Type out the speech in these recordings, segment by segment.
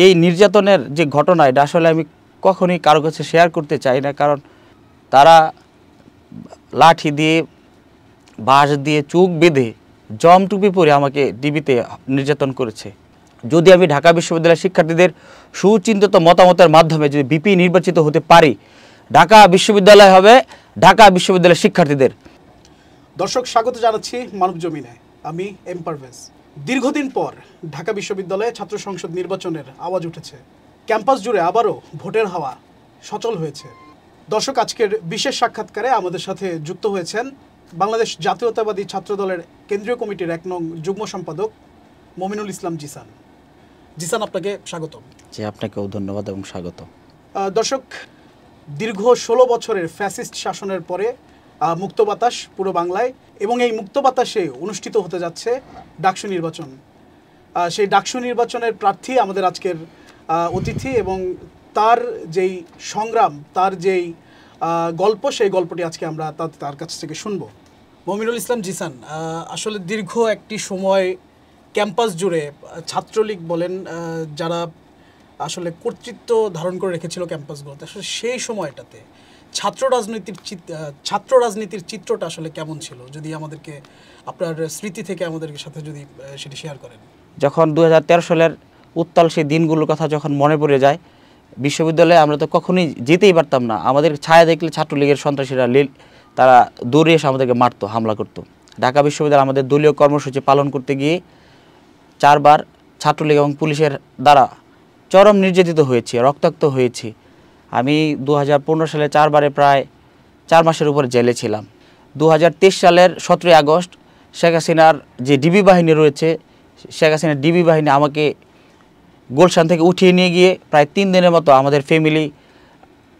এই নির্যাতনের যে ঘটনা, এটা আসলে আমি কখনোই কারো কাছে শেয়ার করতে চাই না, কারণ তারা লাঠি দিয়ে, বাঁশ দিয়ে চোখ বেঁধে, জমটুপি পরে আমাকে ডিবিতে নির্যাতন করেছে। যদি আমি ঢাকা বিশ্ববিদ্যালয়ের শিক্ষার্থীদের সুচিন্তিত মতামতের মাধ্যমে যদি বিপি নির্বাচিত হতে পারি, ঢাকা বিশ্ববিদ্যালয় হবে ঢাকা বিশ্ববিদ্যালয়ের শিক্ষার্থীদের। দর্শক, স্বাগত জানাচ্ছি মানব জমিনে। আমি এম পারভেজ। দীর্ঘদিন পর ঢাকা বিশ্ববিদ্যালয়ে ছাত্র সংসদ নির্বাচনের আওয়াজ উঠেছে। ক্যাম্পাস জুড়ে আবারও ভোটের হাওয়া সচল হয়েছে। দর্শক, আজকের বিশেষ সাক্ষাৎকারে আমাদের সাথে যুক্ত হয়েছেন বাংলাদেশ জাতীয়তাবাদী ছাত্র দলের কেন্দ্রীয় কমিটির ১ নং যুগ্ম সম্পাদক মমিনুল ইসলাম জিসান। জিসান, আপনাকে স্বাগত। জি, আপনাকেও ধন্যবাদ এবং স্বাগত। দর্শক, দীর্ঘ ১৬ বছরের ফ্যাসিস্ট শাসনের পরে মুক্ত বাতাস পুরো বাংলায়, এবং এই মুক্ত বাতাসে অনুষ্ঠিত হতে যাচ্ছে ডাকসু নির্বাচন। সেই ডাকসু নির্বাচনের প্রার্থী আমাদের আজকের অতিথি, এবং তার যেই সংগ্রাম, তার যেই গল্প, সেই গল্পটি আজকে আমরা তার কাছ থেকে শুনবো। মমিনুল ইসলাম জিসান, আসলে দীর্ঘ একটি সময় ক্যাম্পাস জুড়ে ছাত্রলীগ বলেন, যারা আসলে কর্তৃত্ব ধারণ করে রেখেছিল ক্যাম্পাসগুলোতে, আসলে সেই সময়টাতে ছাত্র রাজনীতির চিত্রটা আসলে কেমন ছিল, যদি আমাদেরকে আপনার স্মৃতি থেকে আমাদের সাথে যদি সেটি শেয়ার করেন। যখন ২০১৩ সালের উত্তাল সেই দিনগুলোর কথা যখন মনে পড়ে যায়, বিশ্ববিদ্যালয়ে আমরা তো কখনোই যেতেই পারতাম না। আমাদের ছায়া দেখলে ছাত্রলীগের সন্ত্রাসীরা তারা দৌড়ে এসে আমাদেরকে মারতো, হামলা করতো। ঢাকা বিশ্ববিদ্যালয়ে আমাদের দলীয় কর্মসূচি পালন করতে গিয়ে 4 বার ছাত্রলীগ এবং পুলিশের দ্বারা চরম নির্যাতিত হয়েছি, রক্তাক্ত হয়েছি। আমি 2015 সালে 4 বারে প্রায় 4 মাসের উপর জেলে ছিলাম। 2023 সালের 17 আগস্ট শেখ হাসিনার যে ডিবি বাহিনী রয়েছে, শেখ হাসিনার ডিবি বাহিনী আমাকে গুলশান থেকে উঠিয়ে নিয়ে গিয়ে প্রায় 3 দিনের মতো আমাদের ফ্যামিলি,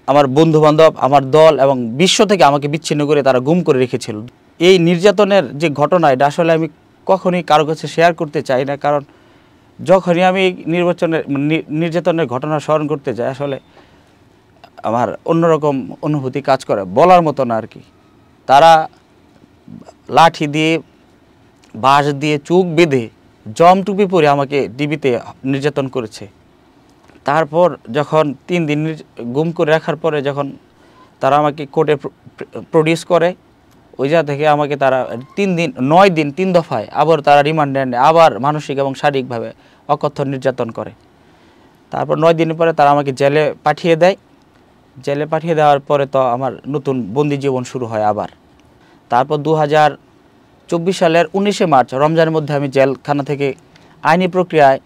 আমার বন্ধুবান্ধব, আমার দল এবং বিশ্ব থেকে আমাকে বিচ্ছিন্ন করে তারা গুম করে রেখেছিল। এই নির্যাতনের যে ঘটনা, এটা আসলে আমি কখনোই কারো কাছে শেয়ার করতে চাই না, কারণ যখনই আমি নির্যাতনের ঘটনা স্মরণ করতে যাই, আসলে আমার অন্যরকম অনুভূতি কাজ করে, বলার মতো না আর কি। তারা লাঠি দিয়ে, বাঁশ দিয়ে চোখ বেঁধে, জমটুপি পরে আমাকে ডিবিতে নির্যাতন করেছে। তারপর যখন 3 দিন গুম করে রাখার পরে যখন তারা আমাকে কোর্টে প্রডিউস করে, ওই জায়গা থেকে আমাকে তারা 9 দিন 3 দফায় আবার তারা রিমান্ডে নেয়, আবার মানসিক এবং শারীরিকভাবে অকথ্য নির্যাতন করে। তারপর 9 দিন পরে তারা আমাকে জেলে পাঠিয়ে দেয়। জেলে পাঠিয়ে দেওয়ার পরে তো আমার নতুন বন্দি জীবন শুরু হয় আবার। তারপর 2024 সালের 19শে মার্চ রমজানের মধ্যে আমি জেলখানা থেকে আইনি প্রক্রিয়ায়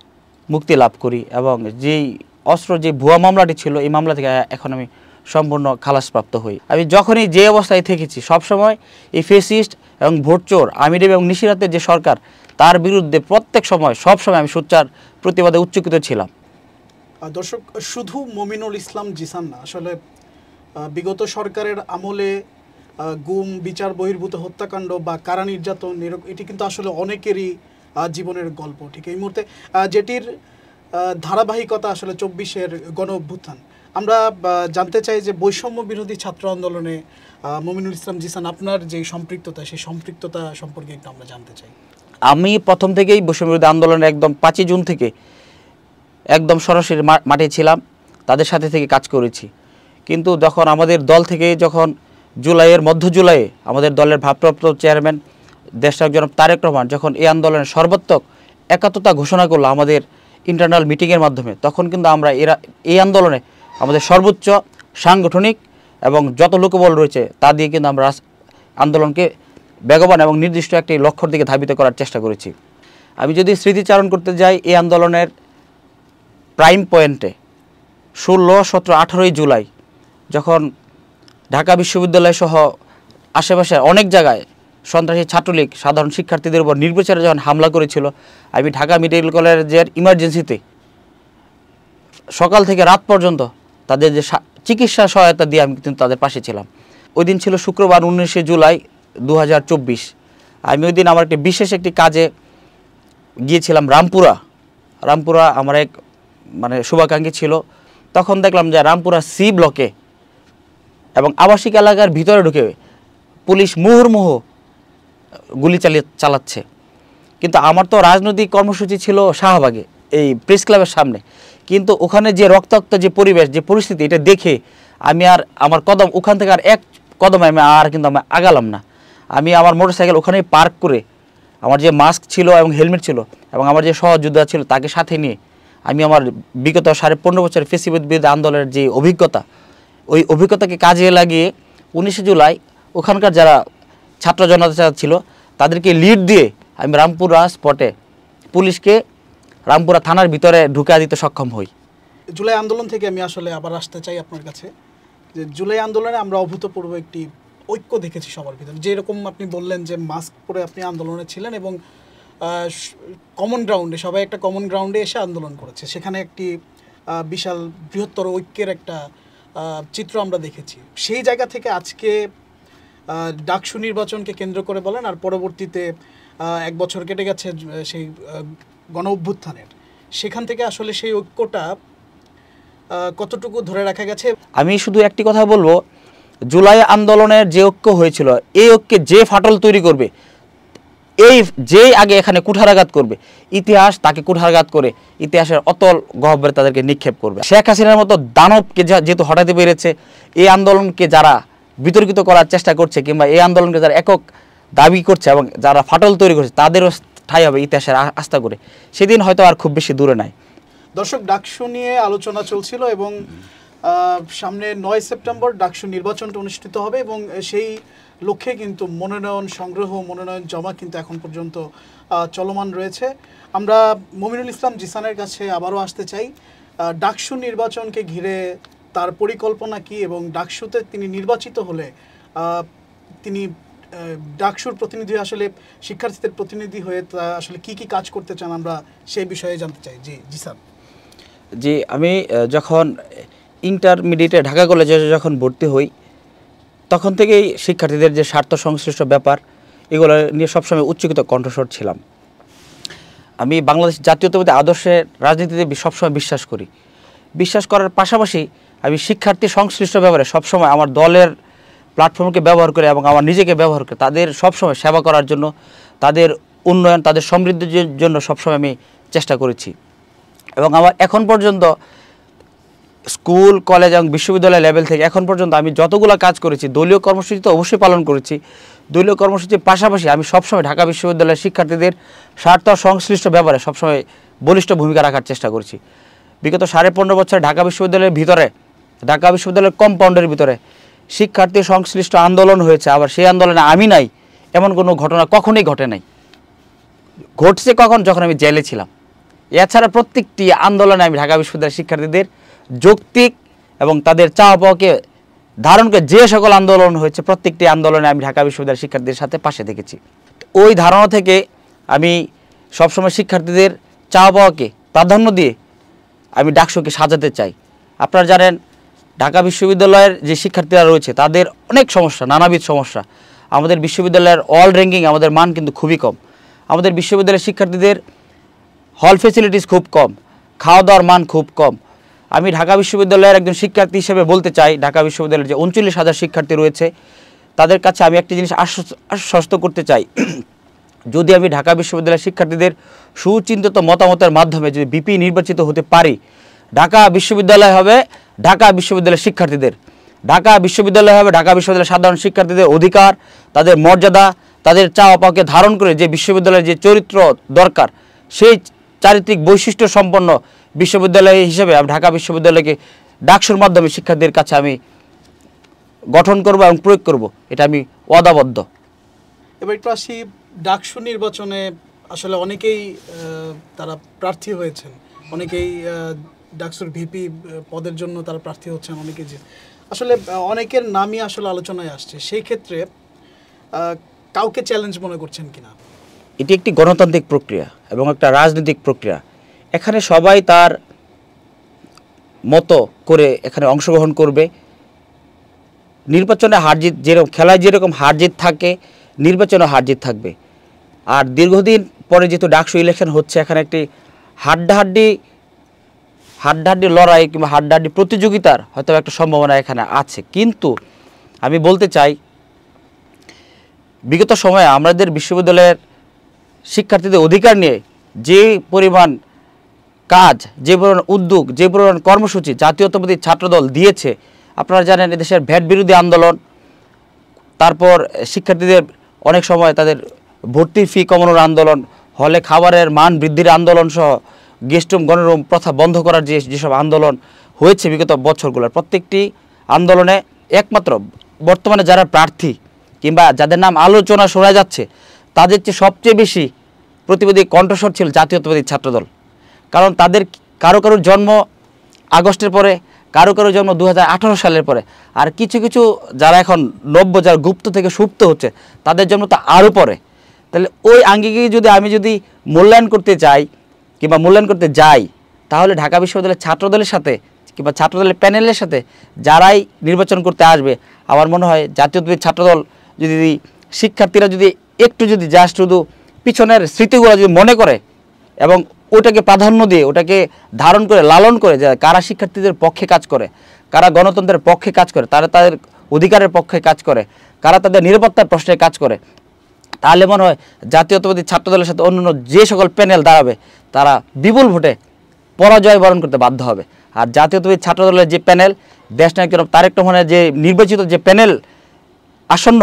মুক্তি লাভ করি, এবং যেই যে ভুয়া মামলাটি ছিল, এই মামলা থেকে এখন আমি সম্পূর্ণ খালাসপ্রাপ্ত হই। আমি যখনই যে অবস্থায় থেকেছি, সবসময় এই ফেসিস্ট এবং ভোটচোর আমির এবং নিশিরাতের যে সরকার, তার বিরুদ্ধে প্রত্যেক সময় সবসময় আমি সোচ্চার প্রতিবাদে উচ্চকিত ছিলাম। দর্শক, শুধু মমিনুল ইসলাম জিসান না, আসলে বিগত সরকারের আমলে গুম, বিচার বহির্ভূত হত্যাকাণ্ড বা কারা নির্যাতন, এটি কিন্তু আসলে অনেকেরই জীবনের গল্প। ঠিক এই মুহূর্তে যেটির ধারাবাহিকতা আসলে 24-এর গণ অভ্যুত্থান। আমরা জানতে চাই যে বৈষম্য বিরোধী ছাত্র আন্দোলনে মমিনুল ইসলাম জিসান, আপনার যে সম্পৃক্ততা, সেই সম্পৃক্ততা সম্পর্কে একটু আমরা জানতে চাই। আমি প্রথম থেকেই বৈষম্য বিরোধী আন্দোলনে একদম 5 জুন থেকে একদম সরাসরি মাঠে ছিলাম, তাদের সাথে থেকে কাজ করেছি। কিন্তু যখন আমাদের দল থেকে মধ্য জুলাইয়ে আমাদের দলের ভারপ্রাপ্ত চেয়ারম্যান দেশনায়ক জনাব তারেক রহমান যখন এই আন্দোলনের সর্বাত্মক একাত্মতা ঘোষণা করলো আমাদের ইন্টারনাল মিটিংয়ের মাধ্যমে, তখন কিন্তু আমরা এই আন্দোলনে আমাদের সর্বোচ্চ সাংগঠনিক এবং যত লোকবল রয়েছে তা দিয়ে কিন্তু আমরা আন্দোলনকে বেগবান এবং নির্দিষ্ট একটি লক্ষ্যের দিকে ধাবিত করার চেষ্টা করেছি। আমি যদি স্মৃতিচারণ করতে যাই, এই আন্দোলনের প্রাইম পয়েন্টে 16, 17, 18 জুলাই যখন ঢাকা বিশ্ববিদ্যালয় সহ আশেপাশে অনেক জায়গায় সন্ত্রাসী ছাত্রলীগ সাধারণ শিক্ষার্থীদের উপর নির্বিচারে যখন হামলা করেছিল, আমি ঢাকা মেডিকেল কলেজের ইমার্জেন্সিতে সকাল থেকে রাত পর্যন্ত তাদের যে চিকিৎসা সহায়তা দিয়ে আমি কিন্তু তাদের পাশে ছিলাম। ওই দিন ছিল শুক্রবার 19শে জুলাই 2024। আমি ওই দিন আমার বিশেষ একটি কাজে গিয়েছিলাম রামপুরা। আমার এক শুভাকাঙ্ক্ষী ছিল। তখন দেখলাম যে রামপুরা সি ব্লকে এবং আবাসিক এলাকার ভিতরে ঢুকে পুলিশ মুহুর্মুহু গুলি চালাচ্ছে। কিন্তু আমার তো রাজনৈতিক কর্মসূচি ছিল শাহবাগে, এই প্রেস ক্লাবের সামনে, কিন্তু ওখানে যে রক্তাক্ত যে পরিবেশ, যে পরিস্থিতি, এটা দেখে আমি আর আমার কদম ওখান থেকে আর এক কদম আমি আগালাম না। আমি আমার মোটরসাইকেল ওখানেই পার্ক করে আমার যে মাস্ক ছিল এবং হেলমেট ছিল এবং আমার যে সহযোদ্ধা ছিল তাকে সাথে নিয়ে আমি আমার বিগত 15.5 বছরের ফ্যাসিবাদ বিরোধী আন্দোলনের যে অভিজ্ঞতা, ওই অভিজ্ঞতাকে কাজে লাগিয়ে 19 জুলাই ওখানকার যারা ছাত্র জনতা ছিল তাদেরকে লিড দিয়ে আমি রামপুরা স্পটে পুলিশকে রামপুরা থানার ভিতরে ঢুকে দিতে সক্ষম হই। জুলাই আন্দোলন থেকে আমি আসলে আবার আসতে চাই আপনার কাছে, যে জুলাই আন্দোলনে আমরা অভূতপূর্ব একটি ঐক্য দেখেছি সবার ভিতরে। যেরকম আপনি বললেন যে মাস্ক পরে আপনি আন্দোলনে ছিলেন এবং কমন গ্রাউন্ডে, সবাই একটা কমন গ্রাউন্ডে এসে আন্দোলন করেছে, সেখানে একটি বিশাল বৃহত্তর ঐক্যের একটা চিত্র আমরা দেখেছি। সেই জায়গা থেকে আজকে ডাকসু নির্বাচনকে কেন্দ্র করে বলেন, আর পরবর্তীতে 1 বছর কেটে গেছে সেই গণ অভ্যুত্থানের, সেখান থেকে আসলে সেই ঐক্যটা কতটুকু ধরে রাখা গেছে? আমি শুধু একটি কথা বলবো, জুলাই আন্দোলনের যে ঐক্য হয়েছিল, এই ঐক্যে যে ফাটল তৈরি করবে, যেই আগে এখানে কুঠারাঘাত করবে, ইতিহাস তাকে কুঠারাঘাত করে ইতিহাসের অতল গহ্বরে তাদেরকে নিক্ষেপ করবে। শেখ হাসিনার মতো দানবকে যেহেতু হটাতে পেরেছে, এই আন্দোলনকে যারা বিতর্কিত করার চেষ্টা করছে কিংবা এই আন্দোলনকে যারা একক দাবি করছে এবং যারা ফাটল তৈরি করছে, তাদেরও ঠাই হবে ইতিহাসের আস্থা করে। সেদিন হয়তো আর খুব বেশি দূরে নাই। দর্শক, ডাকসু নিয়ে আলোচনা চলছিল এবং সামনে 9 সেপ্টেম্বর ডাকসু নির্বাচনটা অনুষ্ঠিত হবে এবং সেই লক্ষ্যে কিন্তু মনোনয়ন সংগ্রহ, মনোনয়ন জমা কিন্তু এখন পর্যন্ত চলমান রয়েছে। আমরা মমিনুল ইসলাম জিসানের কাছে আবারও আসতে চাই, ডাকসু নির্বাচনকে ঘিরে তার পরিকল্পনা কি এবং ডাকসুতে তিনি নির্বাচিত হলে তিনি ডাকসুর প্রতিনিধি, আসলে শিক্ষার্থীদের প্রতিনিধি হয়ে তা আসলে কি কি কাজ করতে চান, আমরা সেই বিষয়ে জানতে চাই। জি স্যার। জি, আমি যখন ইন্টারমিডিয়েটে ঢাকা কলেজে যখন ভর্তি হই, তখন থেকেই শিক্ষার্থীদের যে স্বার্থ সংশ্লিষ্ট ব্যাপার, এগুলো নিয়ে সবসময় উচ্চকিত কণ্ঠস্বর ছিলাম। আমি বাংলাদেশ জাতীয়তাবাদী আদর্শের রাজনীতিতে সবসময় বিশ্বাস করি। বিশ্বাস করার পাশাপাশি আমি শিক্ষার্থী সংশ্লিষ্ট ব্যাপারে সবসময় আমার দলের প্ল্যাটফর্মকে ব্যবহার করে এবং আমার নিজেকে ব্যবহার করে তাদের সবসময় সেবা করার জন্য, তাদের উন্নয়ন, তাদের সমৃদ্ধির জন্য সবসময় আমি চেষ্টা করেছি। এবং আমার এখন পর্যন্ত স্কুল, কলেজ এবং বিশ্ববিদ্যালয় লেভেল থেকে এখন পর্যন্ত আমি যতগুলো কাজ করেছি, দলীয় কর্মসূচি তো অবশ্যই পালন করেছি, দলীয় কর্মসূচির পাশাপাশি আমি সবসময় ঢাকা বিশ্ববিদ্যালয়ের শিক্ষার্থীদের স্বার্থ সংশ্লিষ্ট ব্যাপারে সবসময় বলিষ্ঠ ভূমিকা রাখার চেষ্টা করেছি। বিগত 15.5 বছর ঢাকা বিশ্ববিদ্যালয়ের ভিতরে, ঢাকা বিশ্ববিদ্যালয়ের কম্পাউন্ডের ভিতরে শিক্ষার্থী সংশ্লিষ্ট আন্দোলন হয়েছে, আবার সেই আন্দোলনে আমি নাই এমন কোনো ঘটনা কখনোই ঘটে নাই। ঘটছে কখন? যখন আমি জেলে ছিলাম। এছাড়া প্রত্যেকটি আন্দোলনে আমি ঢাকা বিশ্ববিদ্যালয়ের শিক্ষার্থীদের যৌক্তিক এবং তাদের চাওয়া পাওয়াকে ধারণ করে যে সকল আন্দোলন হয়েছে, প্রত্যেকটি আন্দোলনে আমি ঢাকা বিশ্ববিদ্যালয়ের শিক্ষার্থীদের সাথে পাশে থেকেছি। ওই ধারণা থেকে আমি সবসময় শিক্ষার্থীদের চাওয়া পাওয়াকে প্রাধান্য দিয়ে আমি ডাকসুকে সাজাতে চাই। আপনারা জানেন, ঢাকা বিশ্ববিদ্যালয়ের যে শিক্ষার্থীরা রয়েছে তাদের অনেক সমস্যা, নানাবিধ সমস্যা। আমাদের বিশ্ববিদ্যালয়ের অল র্যাঙ্কিং আমাদের মান কিন্তু খুবই কম। আমাদের বিশ্ববিদ্যালয়ের শিক্ষার্থীদের হল ফেসিলিটিস খুব কম, খাওয়া দাওয়ার মান খুব কম। আমি ঢাকা বিশ্ববিদ্যালয়ের একজন শিক্ষার্থী হিসেবে বলতে চাই, ঢাকা বিশ্ববিদ্যালয়ের যে 39,000 শিক্ষার্থী রয়েছে তাদের কাছে আমি একটি জিনিস আশ্বস্ত করতে চাই, যদি আমি ঢাকা বিশ্ববিদ্যালয়ের শিক্ষার্থীদের সুচিন্তিত মতামতের মাধ্যমে যদি বিপি নির্বাচিত হতে পারি, ঢাকা বিশ্ববিদ্যালয় হবে ঢাকা বিশ্ববিদ্যালয়ের শিক্ষার্থীদের, ঢাকা বিশ্ববিদ্যালয় হবে ঢাকা বিশ্ববিদ্যালয়ের সাধারণ শিক্ষার্থীদের অধিকার, তাদের মর্যাদা, তাদের চাওয়া পাওয়াকে ধারণ করে যে বিশ্ববিদ্যালয়ের যে চরিত্র দরকার, সেই চারিত্রিক বৈশিষ্ট্য সম্পন্ন বিশ্ববিদ্যালয় হিসেবে আমি ঢাকা বিশ্ববিদ্যালয়কে ডাকসুর মাধ্যমে শিক্ষার্থীদের কাছে আমি গঠন করব এবং প্রয়োগ করব, এটা আমি ওয়াদাবদ্ধ। এবার একটু আসি ডাকসু নির্বাচনে, আসলে অনেকেই তারা প্রার্থী হয়েছেন, অনেকেই ডাকসুর ভিপি পদের জন্য তারা প্রার্থী হচ্ছেন, অনেকে যে আসলে অনেকের নামই আসলে আলোচনায় আসছে। সেই ক্ষেত্রে কাউকে চ্যালেঞ্জ মনে করছেন কিনা? এটি একটি গণতান্ত্রিক প্রক্রিয়া এবং একটা রাজনৈতিক প্রক্রিয়া। এখানে সবাই তার মতো করে এখানে অংশগ্রহণ করবে। নির্বাচনে হারজিত যেরকম, খেলায় যেরকম হারজিত থাকে, নির্বাচনে হারজিত থাকবে। আর দীর্ঘদিন পরে যেহেতু ডাকসু ইলেকশন হচ্ছে, এখানে একটি হাড্ডাহাড্ডি লড়াই কিংবা হাড্ডাহাড্ডি প্রতিযোগিতার হয়তো একটা সম্ভাবনা এখানে আছে। কিন্তু আমি বলতে চাই, বিগত সময়ে আমাদের বিশ্ববিদ্যালয়ের শিক্ষার্থীদের অধিকার নিয়ে যে পরিমাণ কাজ, যে পরিমাণ উদ্যোগ, যে পরিমাণ কর্মসূচি জাতীয়তাবাদী ছাত্রদল দিয়েছে, আপনারা জানেন এদেশের ভ্যাট বিরোধী আন্দোলন, তারপর শিক্ষার্থীদের অনেক সময় তাদের ভর্তির ফি কমানোর আন্দোলন, হলে খাবারের মান বৃদ্ধির আন্দোলন সহ গেস্টরুম গণরুম প্রথা বন্ধ করার যেসব আন্দোলন হয়েছে বিগত বছরগুলোর প্রত্যেকটি আন্দোলনে একমাত্র বর্তমানে যারা প্রার্থী কিংবা যাদের নাম আলোচনা শোনা যাচ্ছে তাদের চেয়ে সবচেয়ে বেশি প্রতিবাদী কণ্ঠস্বর ছিল জাতীয়তাবাদী ছাত্রদল। কারণ তাদের কারো কারোর জন্ম আগস্টের পরে, কারো কারো জন্ম 2018 সালের পরে, আর কিছু কিছু যারা এখন নব্য, যারা গুপ্ত থেকে সুপ্ত হচ্ছে, তাদের জন্ম তো আরও পরে। তাহলে ওই আঙ্গিকে আমি যদি মূল্যায়ন করতে চাই কিংবা মূল্যায়ন করতে যাই, তাহলে ঢাকা বিশ্ববিদ্যালয়ের ছাত্রদলের সাথে কিংবা ছাত্রদলের প্যানেলের সাথে যারাই নির্বাচন করতে আসবে, আমার মনে হয় জাতীয়তাবাদী ছাত্রদল যদি শিক্ষার্থীরা যদি একটু যদি জাস্ট শুধু পিছনের স্মৃতিগুলো যদি মনে করে এবং ওটাকে প্রাধান্য দিয়ে ওটাকে ধারণ করে লালন করে, যে কারা শিক্ষার্থীদের পক্ষে কাজ করে, কারা গণতন্ত্রের পক্ষে কাজ করে, তারা তাদের অধিকারের পক্ষে কাজ করে, কারা তাদের নিরাপত্তার প্রশ্নে কাজ করে, তাহলে মনে হয় জাতীয়তাবাদী ছাত্রদলের সাথে অন্যান্য যে সকল প্যানেল দাঁড়াবে তারা বিপুল ভোটে পরাজয় বরণ করতে বাধ্য হবে। আর জাতীয়তাবাদী ছাত্রদলের যে প্যানেল, দেশনায়ক জনাব তারেক রহমানের যে নির্বাচিত যে প্যানেল আসন্ন,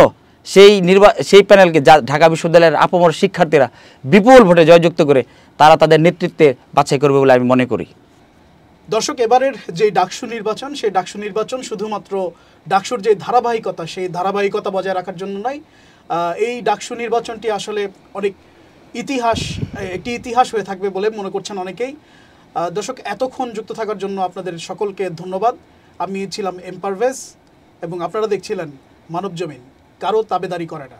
সেই প্যানেলকে ঢাকা বিশ্ববিদ্যালয়ের আপামর শিক্ষার্থীরা বিপুল ভোটে জয়যুক্ত করে তারা তাদের নেতৃত্বে বাছাই করবে বলে আমি মনে করি। দর্শক, এবারের যে ডাকসু নির্বাচন, সেই ডাকসু নির্বাচন শুধুমাত্র ডাকসুর যে ধারাবাহিকতা, সেই ধারাবাহিকতা বজায় রাখার জন্য নয়। এই ডাকসু নির্বাচনটি আসলে অনেক একটি ইতিহাস হয়ে থাকবে বলে মনে করছেন অনেকেই। দর্শক, এতক্ষণ যুক্ত থাকার জন্য আপনাদের সকলকে ধন্যবাদ। আমি ছিলাম এম পারভেজ এবং আপনারা দেখছিলেন মানব জমিন, কারো তাবেদারি করে না।